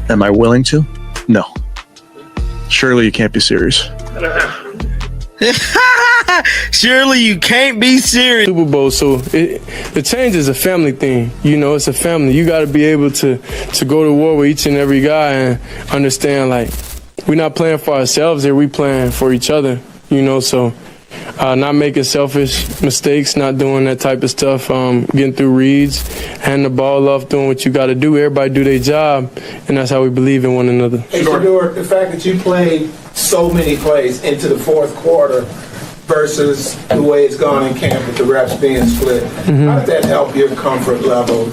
Am I willing to? No. Surely you can't be serious. Surely you can't be serious. Super Bowl, so the change is a family thing. You know, it's a family. You got to be able to go to war with each and every guy and understand, like, we're not playing for ourselves here. We playing for each other, you know, so not making selfish mistakes, not doing that type of stuff, getting through reads, handing the ball off, doing what you got to do. Everybody do their job, and that's how we believe in one another. Hey, Shedeur, the fact that you played so many plays into the fourth quarter versus the way it's gone in camp with the reps being split, how did that help your comfort level?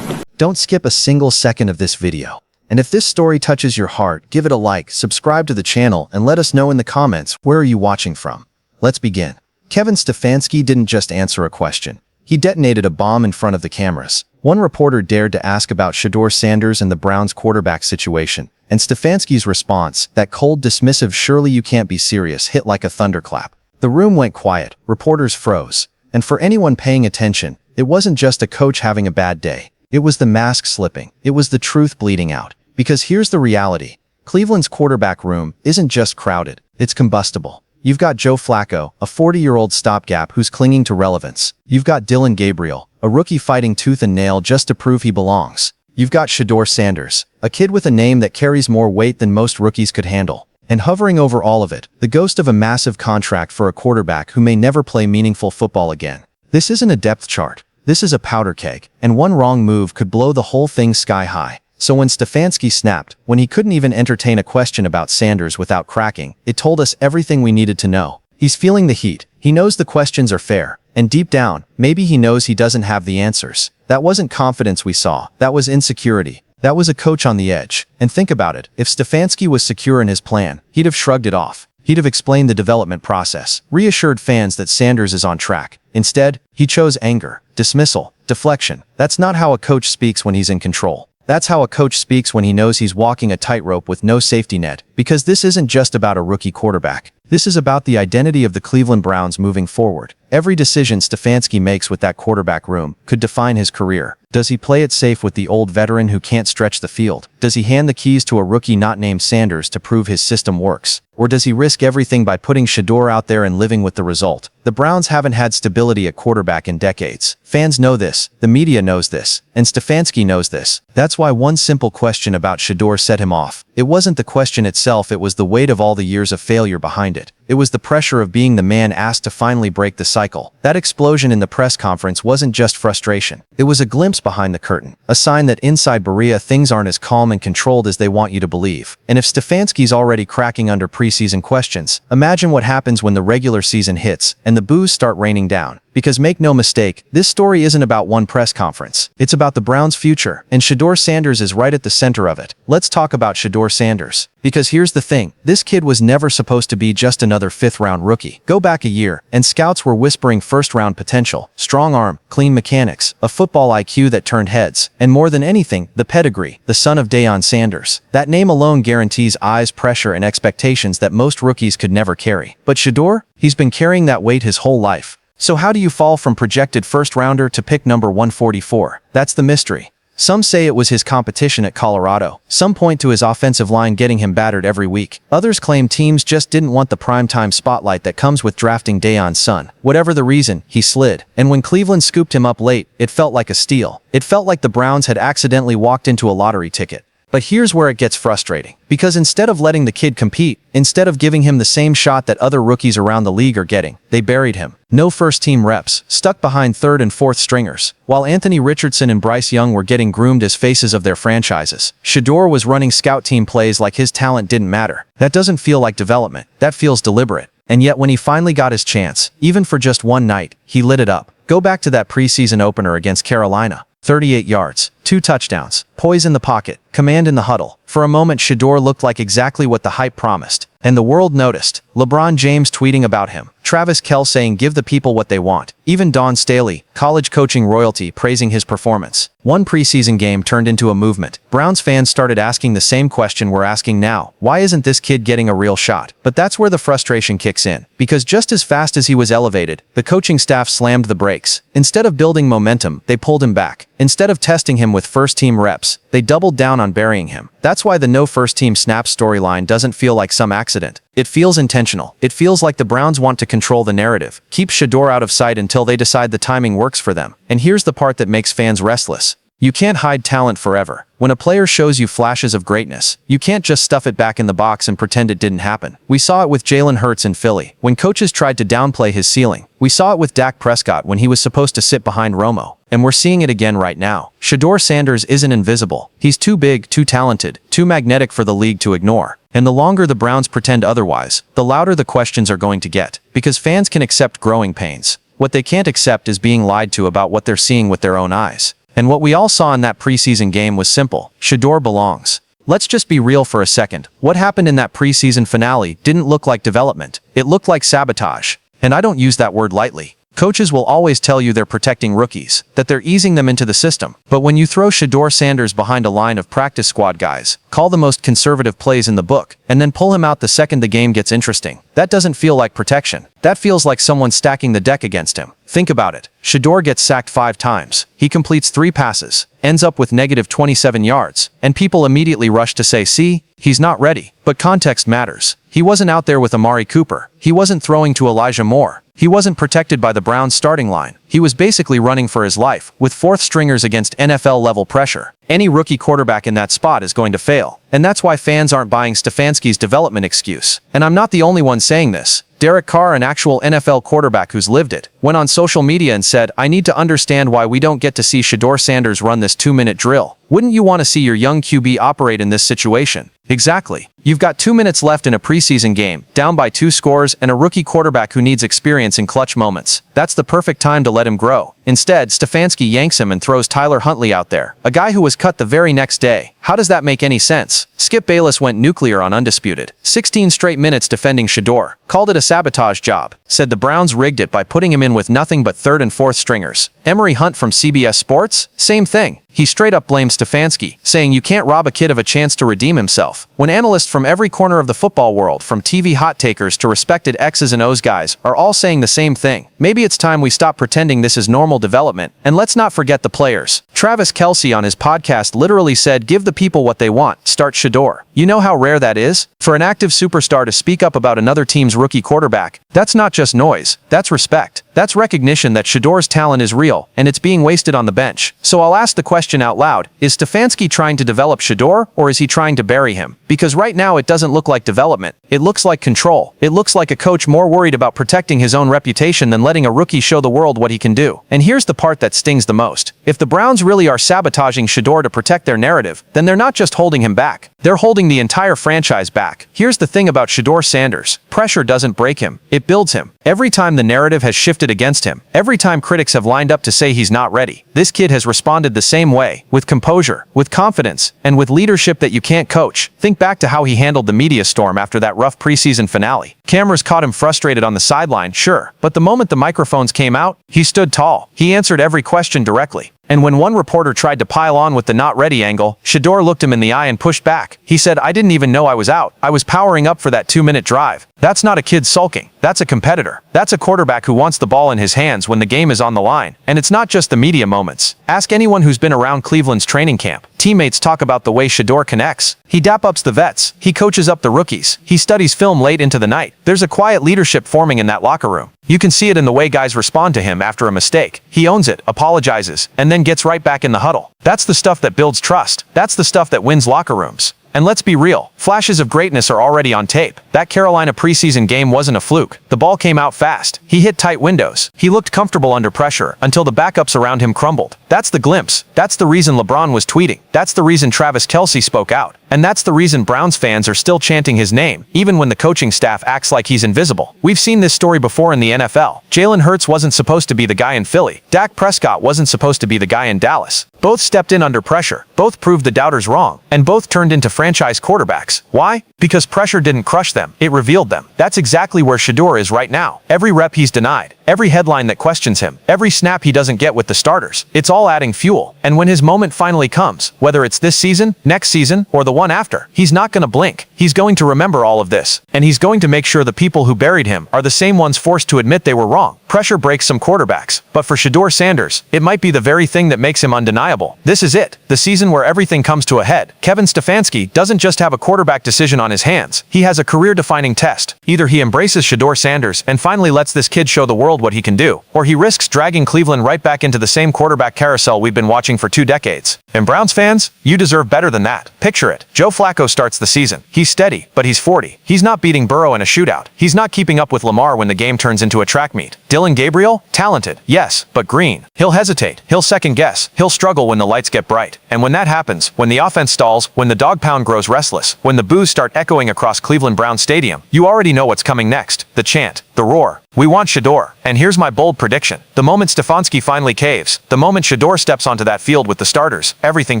Don't skip a single second of this video. And if this story touches your heart, give it a like, subscribe to the channel, and let us know in the comments, where are you watching from? Let's begin. Kevin Stefanski didn't just answer a question. He detonated a bomb in front of the cameras. One reporter dared to ask about Shedeur Sanders and the Browns quarterback situation, and Stefanski's response, that cold, dismissive "surely you can't be serious," hit like a thunderclap. The room went quiet, reporters froze, and for anyone paying attention, it wasn't just a coach having a bad day. It was the mask slipping. It was the truth bleeding out. Because here's the reality. Cleveland's quarterback room isn't just crowded, it's combustible. You've got Joe Flacco, a 40-year-old stopgap who's clinging to relevance. You've got Gabriel, a rookie fighting tooth and nail just to prove he belongs. You've got Shedeur Sanders, a kid with a name that carries more weight than most rookies could handle. And hovering over all of it, the ghost of a massive contract for a quarterback who may never play meaningful football again. This isn't a depth chart. This is a powder keg, and one wrong move could blow the whole thing sky high. So when Stefanski snapped, when he couldn't even entertain a question about Sanders without cracking, it told us everything we needed to know. He's feeling the heat. He knows the questions are fair. And deep down, maybe he knows he doesn't have the answers. That wasn't confidence we saw. That was insecurity. That was a coach on the edge. And think about it. If Stefanski was secure in his plan, he'd have shrugged it off. He'd have explained the development process, reassured fans that Sanders is on track. Instead, he chose anger, dismissal, deflection. That's not how a coach speaks when he's in control. That's how a coach speaks when he knows he's walking a tightrope with no safety net, because this isn't just about a rookie quarterback. This is about the identity of the Cleveland Browns moving forward. Every decision Stefanski makes with that quarterback room could define his career. Does he play it safe with the old veteran who can't stretch the field? Does he hand the keys to a rookie not named Sanders to prove his system works? Or does he risk everything by putting Shedeur out there and living with the result? The Browns haven't had stability at quarterback in decades. Fans know this, the media knows this, and Stefanski knows this. That's why one simple question about Shedeur set him off. It wasn't the question itself, it was the weight of all the years of failure behind it. It was the pressure of being the man asked to finally break the cycle. That explosion in the press conference wasn't just frustration. It was a glimpse behind the curtain, a sign that inside Berea things aren't as calm and controlled as they want you to believe. And if Stefanski's already cracking under preseason questions, imagine what happens when the regular season hits and the boos start raining down. Because make no mistake, this story isn't about one press conference. It's about the Browns' future, and Shedeur Sanders is right at the center of it. Let's talk about Shedeur Sanders. Because here's the thing, this kid was never supposed to be just another fifth-round rookie. Go back a year, and scouts were whispering first-round potential, strong arm, clean mechanics, a football IQ that turned heads, and more than anything, the pedigree, the son of Dawn Sanders. That name alone guarantees eyes, pressure, and expectations that most rookies could never carry. But Shedeur? He's been carrying that weight his whole life. So how do you fall from projected first-rounder to pick number 144? That's the mystery. Some say it was his competition at Colorado. Some point to his offensive line getting him battered every week. Others claim teams just didn't want the primetime spotlight that comes with drafting Dawn's son. Whatever the reason, he slid. And when Cleveland scooped him up late, it felt like a steal. It felt like the Browns had accidentally walked into a lottery ticket. But here's where it gets frustrating. Because instead of letting the kid compete, instead of giving him the same shot that other rookies around the league are getting, they buried him. No first-team reps, stuck behind third and fourth stringers. While Anthony Richardson and Bryce Young were getting groomed as faces of their franchises, Shedeur was running scout team plays like his talent didn't matter. That doesn't feel like development. That feels deliberate. And yet when he finally got his chance, even for just one night, he lit it up. Go back to that preseason opener against Carolina. 38 yards, 2 touchdowns, poise in the pocket, command in the huddle. For a moment, Shedeur looked like exactly what the hype promised. And the world noticed. LeBron James tweeting about him. Travis Kelce saying give the people what they want. Even Dawn Staley, college coaching royalty, praising his performance. One preseason game turned into a movement. Browns fans started asking the same question we're asking now. Why isn't this kid getting a real shot? But that's where the frustration kicks in. Because just as fast as he was elevated, the coaching staff slammed the brakes. Instead of building momentum, they pulled him back. Instead of testing him with first-team reps, they doubled down on burying him. That's why the no first-team snaps storyline doesn't feel like some accident. It feels intentional. It feels like the Browns want to control the narrative, keep Shedeur out of sight until they decide the timing works for them. And here's the part that makes fans restless. You can't hide talent forever. When a player shows you flashes of greatness, you can't just stuff it back in the box and pretend it didn't happen. We saw it with Jalen Hurts in Philly, when coaches tried to downplay his ceiling. We saw it with Dak Prescott when he was supposed to sit behind Romo. And we're seeing it again right now. Shedeur Sanders isn't invisible. He's too big, too talented, too magnetic for the league to ignore. And the longer the Browns pretend otherwise, the louder the questions are going to get. Because fans can accept growing pains. What they can't accept is being lied to about what they're seeing with their own eyes. And what we all saw in that preseason game was simple. Shedeur belongs. Let's just be real for a second. What happened in that preseason finale didn't look like development. It looked like sabotage. And I don't use that word lightly. Coaches will always tell you they're protecting rookies, that they're easing them into the system. But when you throw Shedeur Sanders behind a line of practice squad guys, call the most conservative plays in the book, and then pull him out the second the game gets interesting, that doesn't feel like protection. That feels like someone stacking the deck against him. Think about it. Shedeur gets sacked 5 times. He completes 3 passes, ends up with negative 27 yards, and people immediately rush to say, see, he's not ready. But context matters. He wasn't out there with Amari Cooper. He wasn't throwing to Elijah Moore. He wasn't protected by the Browns starting line. He was basically running for his life, with 4th stringers against NFL-level pressure. Any rookie quarterback in that spot is going to fail. And that's why fans aren't buying Stefanski's development excuse. And I'm not the only one saying this. Derek Carr, an actual NFL quarterback who's lived it, went on social media and said, I need to understand why we don't get to see Shedeur Sanders run this 2-minute drill. Wouldn't you want to see your young QB operate in this situation? Exactly. You've got 2 minutes left in a preseason game, down by 2 scores, and a rookie quarterback who needs experience in clutch moments. That's the perfect time to let him grow. Instead, Stefanski yanks him and throws Tyler Huntley out there, a guy who was cut the very next day. How does that make any sense? Skip Bayless went nuclear on Undisputed. 16 straight minutes defending Shedeur. Called it a sabotage job. Said the Browns rigged it by putting him in with nothing but 3rd and 4th stringers. Emory Hunt from CBS Sports? Same thing. He straight up blamed Stefanski, saying you can't rob a kid of a chance to redeem himself. When analysts from every corner of the football world, from TV hot takers to respected X's and O's guys, are all saying the same thing. Maybe it's time we stop pretending this is normal development, and let's not forget the players. Travis Kelce on his podcast literally said, give the people what they want, start Shedeur. You know how rare that is? For an active superstar to speak up about another team's rookie quarterback, that's not just noise, that's respect. That's recognition that Shedeur's talent is real, and it's being wasted on the bench. So I'll ask the question out loud, is Stefanski trying to develop Shedeur, or is he trying to bury him? Because right now it doesn't look like development. It looks like control. It looks like a coach more worried about protecting his own reputation than letting a rookie show the world what he can do. And here's the part that stings the most. If the Browns really are sabotaging Shedeur to protect their narrative, then they're not just holding him back. They're holding the entire franchise back. Here's the thing about Shedeur Sanders. Pressure doesn't break him. It builds him. Every time the narrative has shifted against him, every time critics have lined up to say he's not ready, this kid has responded the same way, with composure, with confidence, and with leadership that you can't coach. Think back to how he handled the media storm after that rough preseason finale. Cameras caught him frustrated on the sideline, sure, but the moment the microphones came out, he stood tall. He answered every question directly. And when one reporter tried to pile on with the not ready angle, Shedeur looked him in the eye and pushed back. He said, I didn't even know I was out. I was powering up for that 2-minute drive. That's not a kid sulking. That's a competitor. That's a quarterback who wants the ball in his hands when the game is on the line. And it's not just the media moments. Ask anyone who's been around Cleveland's training camp. Teammates talk about the way Shedeur connects. He dap-ups the vets. He coaches up the rookies. He studies film late into the night. There's a quiet leadership forming in that locker room. You can see it in the way guys respond to him after a mistake. He owns it, apologizes, and then gets right back in the huddle. That's the stuff that builds trust. That's the stuff that wins locker rooms. And let's be real, flashes of greatness are already on tape. That Carolina preseason game wasn't a fluke. The ball came out fast. He hit tight windows. He looked comfortable under pressure until the backups around him crumbled. That's the glimpse. That's the reason LeBron was tweeting. That's the reason Travis Kelce spoke out. And that's the reason Browns fans are still chanting his name, even when the coaching staff acts like he's invisible. We've seen this story before in the NFL. Jalen Hurts wasn't supposed to be the guy in Philly. Dak Prescott wasn't supposed to be the guy in Dallas. Both stepped in under pressure. Both proved the doubters wrong. And both turned into franchise quarterbacks. Why? Because pressure didn't crush them. It revealed them. That's exactly where Shedeur is right now. Every rep he's denied. Every headline that questions him. Every snap he doesn't get with the starters. It's all adding fuel. And when his moment finally comes, whether it's this season, next season, or the one after, he's not going to blink. He's going to remember all of this. And he's going to make sure the people who buried him are the same ones forced to admit they were wrong. pressure breaks some quarterbacks, but for Shedeur Sanders, it might be the very thing that makes him undeniable. This is it, the season where everything comes to a head. Kevin Stefanski doesn't just have a quarterback decision on his hands, he has a career-defining test. Either he embraces Shedeur Sanders and finally lets this kid show the world what he can do, or he risks dragging Cleveland right back into the same quarterback carousel we've been watching for 2 decades. And Browns fans, you deserve better than that. Picture it. Joe Flacco starts the season. He's steady, but he's 40. He's not beating Burrow in a shootout. He's not keeping up with Lamar when the game turns into a track meet. Gabriel, talented, yes, but green. He'll hesitate, he'll second guess, he'll struggle when the lights get bright. And when that happens, when the offense stalls, when the dog pound grows restless, when the boos start echoing across Cleveland Browns Stadium, you already know what's coming next. The chant, the roar. We want Shedeur. And here's my bold prediction. The moment Stefanski finally caves, the moment Shedeur steps onto that field with the starters, everything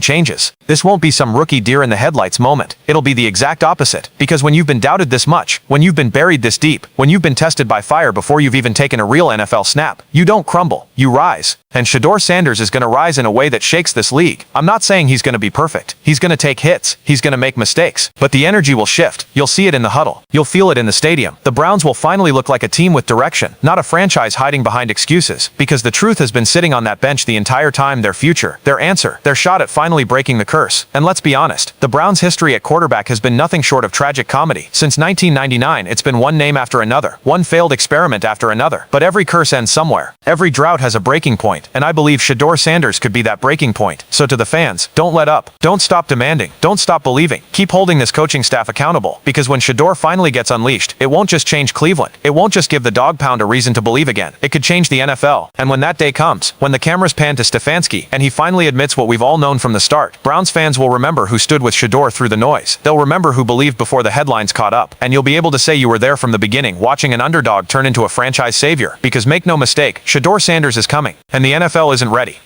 changes. This won't be some rookie deer in the headlights moment. It'll be the exact opposite. Because when you've been doubted this much, when you've been buried this deep, when you've been tested by fire before you've even taken a real NFL snap, you don't crumble, you rise. And Shedeur Sanders is going to rise in a way that shakes this league. I'm not saying he's going to be perfect. He's going to take hits. He's going to make mistakes. But the energy will shift. You'll see it in the huddle. You'll feel it in the stadium. The Browns will finally look like a team with direction, not a franchise hiding behind excuses. Because the truth has been sitting on that bench the entire time. Their future, their answer, their shot at finally breaking the curse. And let's be honest, the Browns' history at quarterback has been nothing short of tragic comedy. Since 1999, it's been one name after another, one failed experiment after another. But every curse ends somewhere. Every drought has a breaking point. And I believe Shedeur Sanders could be that breaking point. So to the fans, don't let up. Don't stop demanding. Don't stop believing. Keep holding this coaching staff accountable. Because when Shedeur finally gets unleashed, it won't just change Cleveland. It won't just give the dog pound a reason to believe again. It could change the NFL. And when that day comes, when the cameras pan to Stefanski, and he finally admits what we've all known from the start, Browns fans will remember who stood with Shedeur through the noise. They'll remember who believed before the headlines caught up. And you'll be able to say you were there from the beginning, watching an underdog turn into a franchise savior. Because make no mistake, Shedeur Sanders is coming. And the NFL isn't ready.